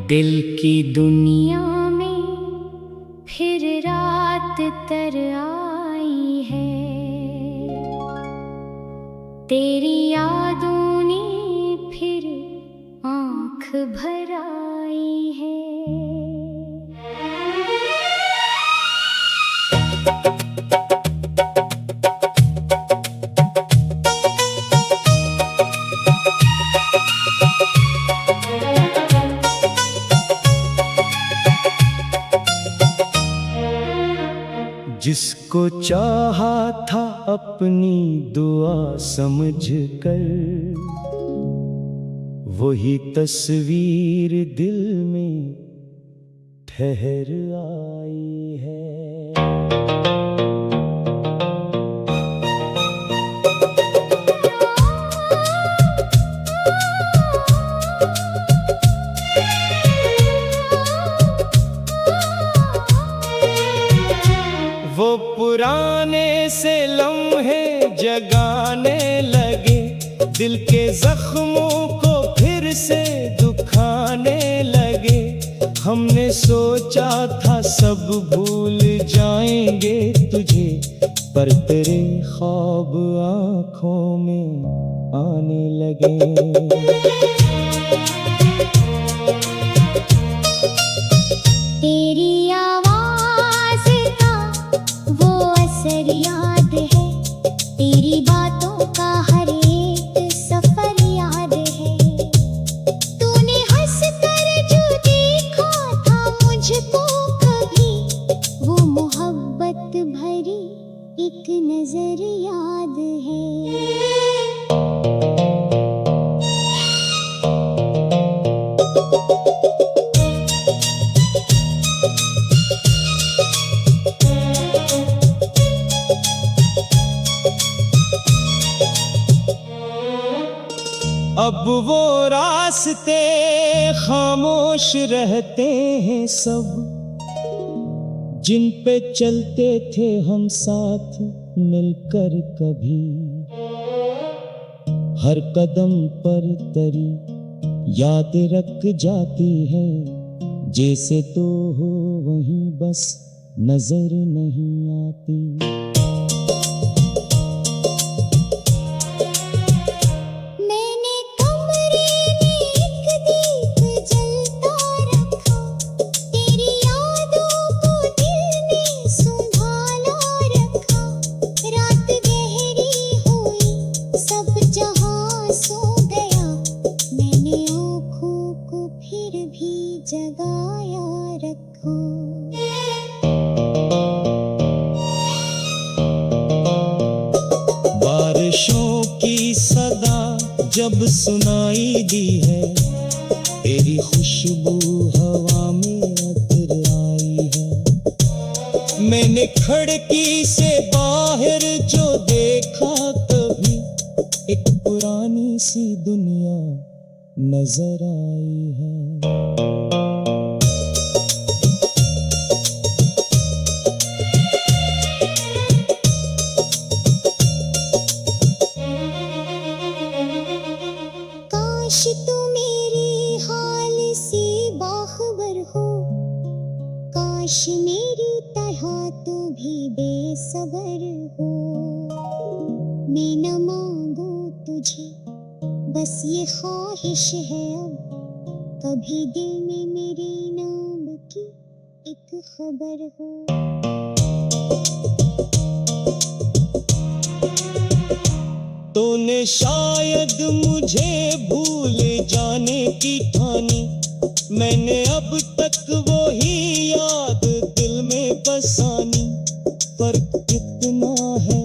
दिल की दुनिया में फिर रात तर आई है। तेरी यादों ने फिर आँख भर आई है। जिसको चाहा था अपनी दुआ समझकर, वही तस्वीर दिल में ठहर आई है। वो पुराने से लम्हे जगाने लगे, दिल के जख्मों को फिर से दुखाने लगे। हमने सोचा था सब भूल जाएंगे तुझे, पर तेरे ख्वाब आँखों में आने लगे। तेरी आवाज़ का वो असर याद है, तेरी बातों का हर एक सफर याद है। तूने हंस कर जो देखा था मुझको कभी, वो मोहब्बत भरी एक नजर याद है। अब वो रास्ते खामोश रहते हैं सब, जिन पे चलते थे हम साथ मिलकर कभी। हर कदम पर तेरी याद रख जाती है, जैसे तो हो वहीं बस नजर नहीं आती। जगाया रखो। बारिशों की सदा जब सुनाई दी है, तेरी खुशबू हवा में अतर आई है। मैंने खिड़की से बाहर जो देखा तभी, एक पुरानी सी दुनिया नजर आई है। काश तू मेरे हाल से बाखबर हो, काश मेरी तरह तू भी बेसबर हो। मैं न मांगू तुझे बस ये ख्वाहिश है अब, कभी दिल में मेरे नाम की एक खबर हो। तूने शायद मुझे भूल जाने की ठानी, मैंने अब तक वो ही याद दिल में बसानी। फर्क कितना है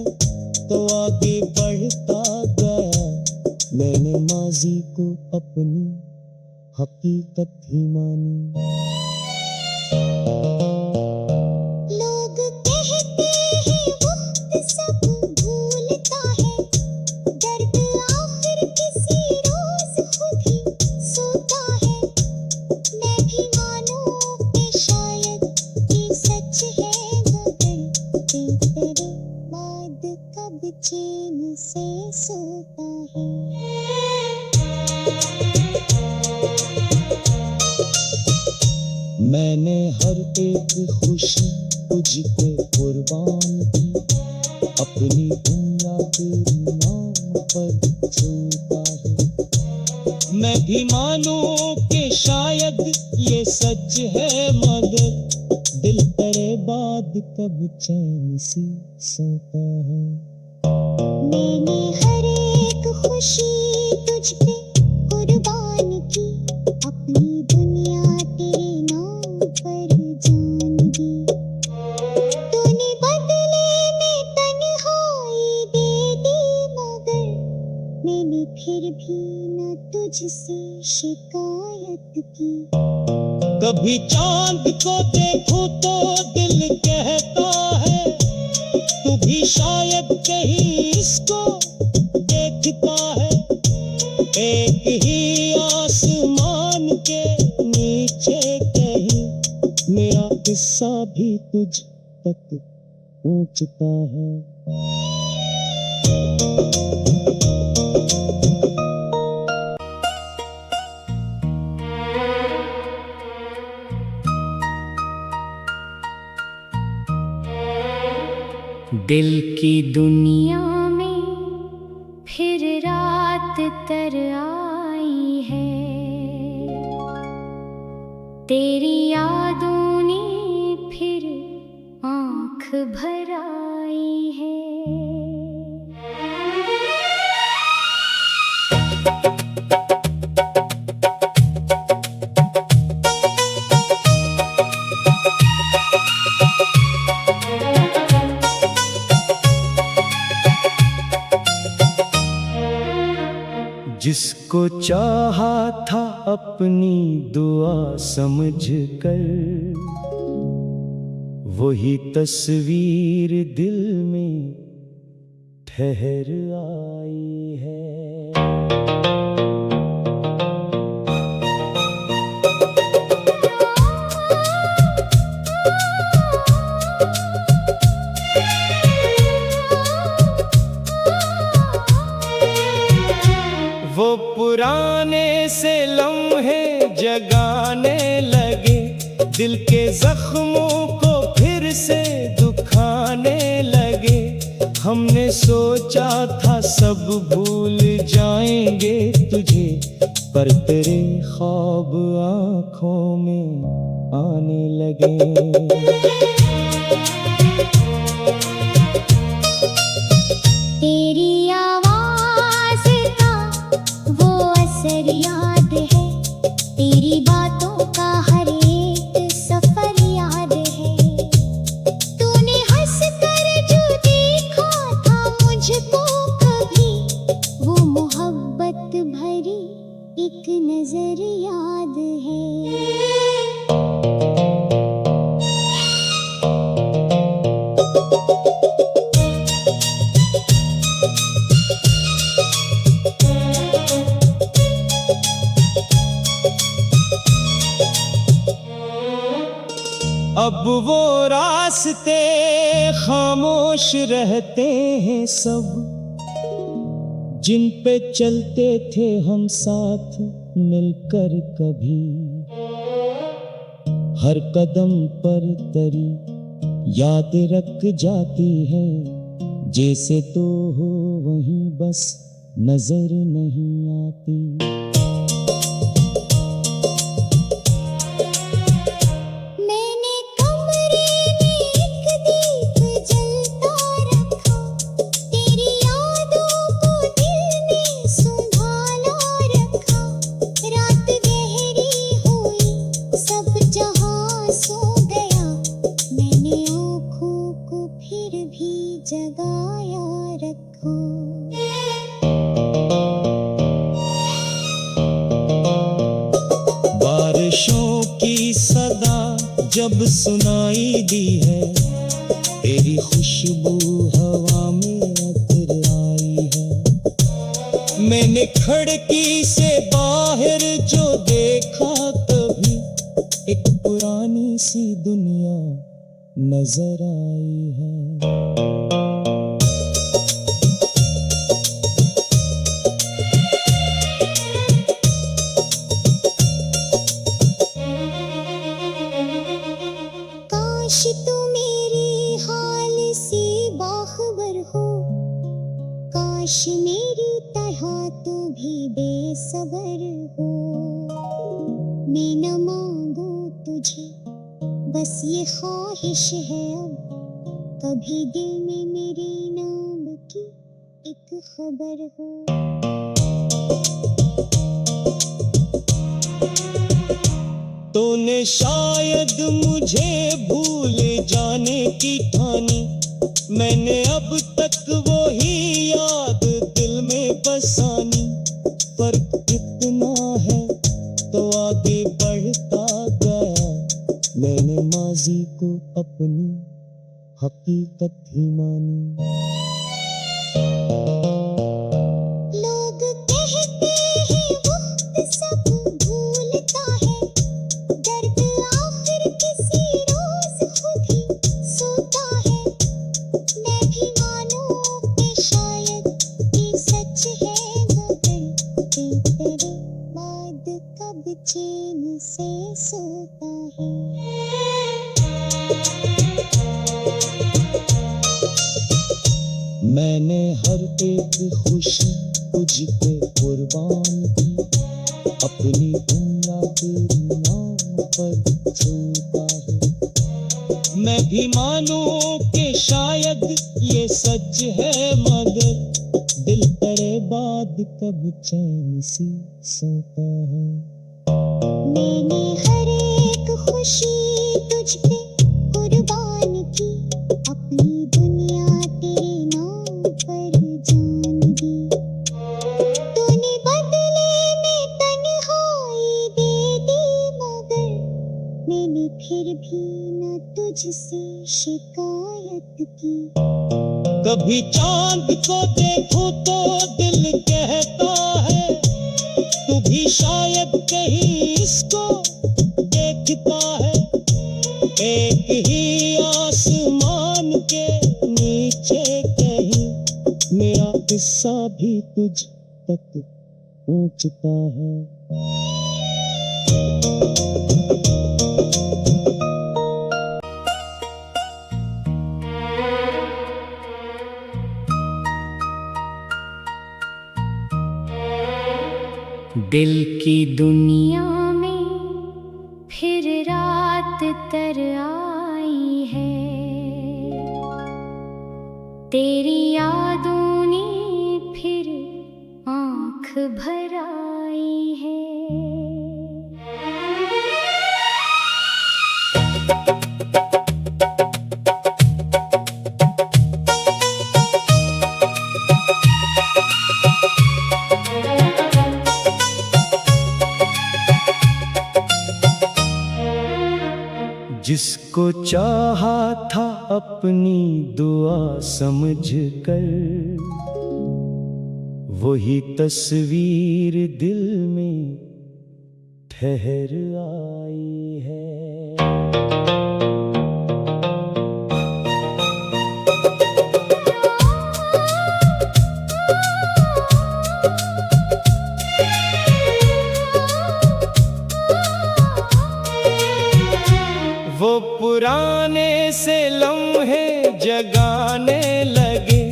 तो आगे बढ़ता गया, मैंने माजी को अपनी हकीकत ही मानी। लोग कहते हैं वक्त सब भूलता है, दर्द आखिर किसी रोज खुद ही सोता है। मैं भी मानूं कि शायद ये सच है, मगर तेरे बाद कब चैन से सोता है। एक खुशी तुझ पे कुर्बान की, अपनी दुनिया तेरी नाम पर चलता है। मैं भी मानूं कि शायद ये सच है, मगर दिल करे बाद कब चैन से सोता है। मैंने हर एक खुशी तुझ पे कुर्बान की, अपनी दुनिया तेरे नाम पर जान दी। तूने बदले में तन्हाई दे दी, मगर मैंने फिर भी न तुझसे शिकायत की। कभी चांद को देखूं तो दिल कहता है, तू भी शायद कहीं इसको देखता है। एक ही आसमान के नीचे कहीं मेरा किस्सा भी तुझ तक पहुंचता है। दिल की दुनिया में फिर रात तर आई है, तेरी यादों ने फिर आँख भर आई है। जिसको चाहा था अपनी दुआ समझकर, वही तस्वीर दिल में ठहर आई है। वो पुराने से लम्हे जगाने लगे, दिल के जख्मों को फिर से दुखाने लगे। हमने सोचा था सब भूल जाएंगे तुझे, पर तेरे ख्वाब आँखों में आने लगे। तेरी आवाज़ का वो असर याद है, तेरी बातों का हर एक सफर याद है। तूने हंस कर जो देखा था मुझको कभी, वो मोहब्बत भरी एक नजर याद है। अब वो रास्ते खामोश रहते हैं सब, जिन पे चलते थे हम साथ मिलकर कभी। हर कदम पर तेरी याद रख जाती है, जैसे तो हो वहीं बस नजर नहीं आती। जगाया रखो। बारिशों की सदा जब सुनाई दी है, तेरी खुशबू हवा में अतर आई है। मैंने खिड़की से बाहर जो देखा तभी, एक पुरानी सी दुनिया नजर आई है। काश मेरी तरह तू भी बेसबर हो। मैं न मांगू तुझे, बस ये ख्वाहिश है अब, कभी दिल में मेरे नाम की एक खबर हो। तूने शायद मुझे भूल जाने की ठानी, मैंने अब तक वो ही याद दिल में बसानी। फर्क इतना है तो आगे बढ़ता गया, मैंने माजी को अपनी हकीकत ही मानी। लोग कहते हैं वक्त सब भूलता है, दर्द आखिर किसी रोज खुद ही सोता है। मैं भी मानूं कि शायद ये सच है, मगर ये तेरे बाद कब चैन से सोता है। मैंने हर एक खुशी तुझ पे कुर्बान की, अपनी दुनिया तेरी नाम पर छूटा है। मैं भी मानूं कि शायद ये सच है, मगर दिल तेरे बाद कब चैन से सोता है। मैंने हर एक खुशी तुझ पे कुर्बान की, अपनी दुनिया तेरे नाम पर जान दी। तूने बदले में तन्हाई दे दी, मगर मैंने फिर भी न तुझसे शिकायत की। कभी चांद को देखूं तो दिल कहता है, तू भी शायद कहीं इसको देखता है। एक ही आसमान के नीचे कहीं मेरा किस्सा भी तुझ तक पहुंचता है। दिल की दुनिया में फिर रात तर आई है, तेरी यादों ने फिर आँख भर आई है। जिसको चाहा था अपनी दुआ समझ कर, वही तस्वीर दिल में ठहर आई है। वो पुराने से लम्हे जगाने लगे,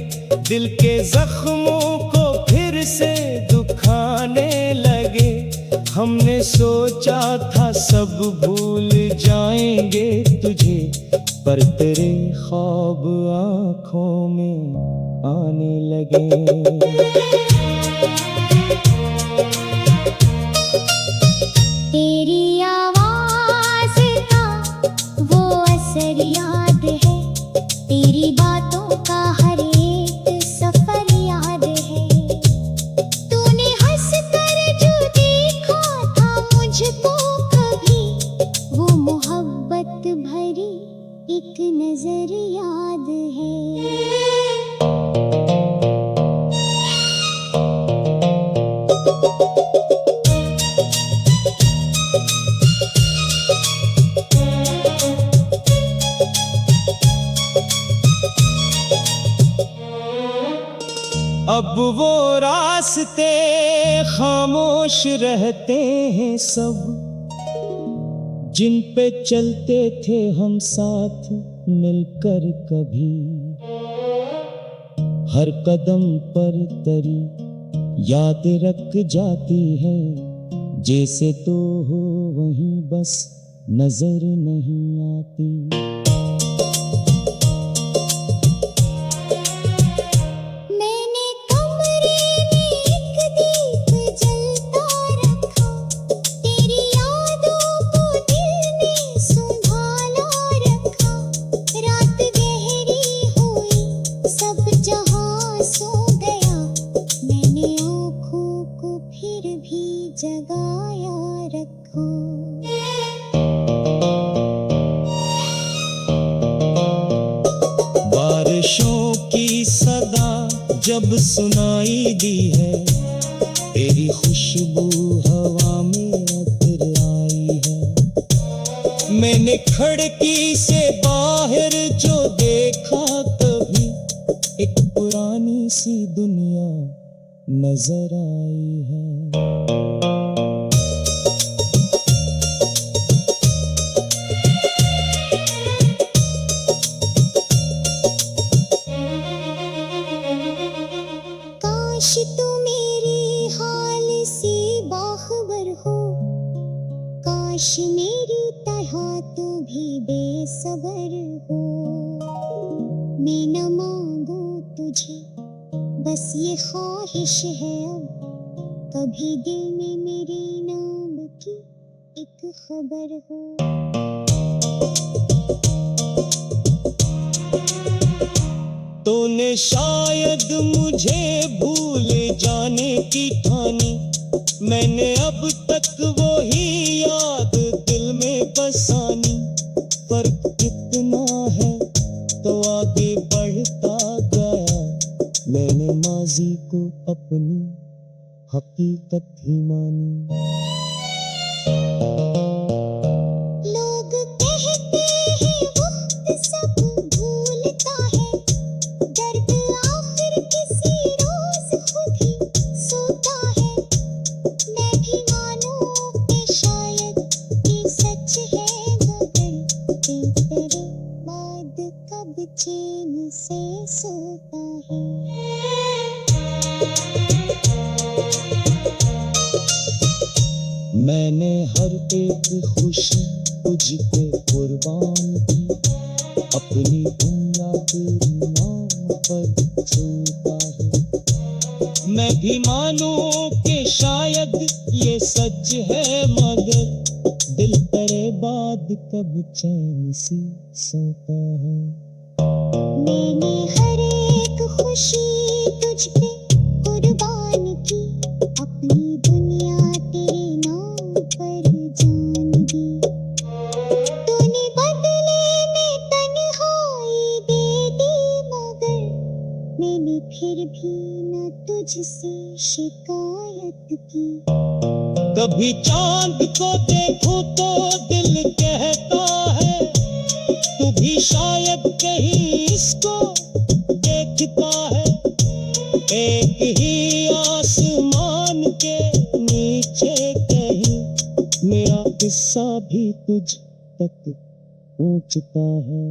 दिल के जख्मों को फिर से दुखाने लगे। हमने सोचा था सब भूल जाएंगे तुझे, पर तेरे ख्वाब आँखों में आने लगे। तेरी आवाज़ का वो असर याद है, तेरी बातों का हर एक सफर याद है। तूने हंस कर जो देखा था मुझको कभी, वो मोहब्बत भरी एक नजर याद है। अब वो रास्ते खामोश रहते हैं सब, जिन पे चलते थे हम साथ मिलकर कभी। हर कदम पर तरी याद रख जाती है, जैसे तो हो वहीं बस नजर नहीं आती। मैंने कमरे में एक दीप जलता रखा, तेरी यादों को दिल में संभाला रखा। रात गहरी हुई, सब जहां सो गया, मैंने आँखों को फिर भी जगाया रखा। बारिशों की सदा जब सुनाई दी है, तेरी खुशबू हवा में अतर आई है। मैंने खिड़की से बाहर जो देखा तभी एक पुरानी सी दुनिया नजर आई है। काश तू मेरे हाल से बाखबर हो, काश मेरी तरह तू भी बेसबर हो। मैं न मांगू तुझे, बस ये ख्वाहिश है अब, कभी दिल में मेरे नाम की एक खबर हो। तूने शायद मुझे भूल जाने की ठानी, मैंने अब तक वो ही याद दिल में बसानी। फर्क कितना है तो आगे बढ़ता गया, मैंने माजी को अपनी हकीकत ही मानी। लोग कहते हैं वक्त सब भूलता है, दर्द आखिर किसी रोज खुद ही सोता है। मैं भी मानूं कि शायद ये सच है, मगर दिल तेरे बाद कब चैन से सोता है। मैंने हर एक खुशी तुझ पे कुर्बान की, अपनी दुनिया तेरी नाम पर छूटा है। मैं भी मानूं कि शायद ये सच है, मगर दिल तेरे बाद कब चैन से सोता है। मैंने हर एक खुशी तुझ पे कुर्बान की, अपनी दुनिया तेरे नाम पर जान दी। तूने बदले में तन्हाई दे दी, मगर मैंने फिर भी न तुझसे शिकायत की। कभी चांद को देखूं तो दिल कहता है, तू भी शायद कहीं इसको देखता है। एक ही आसमान के नीचे कहीं मेरा किस्सा भी तुझ तक पहुंचता है।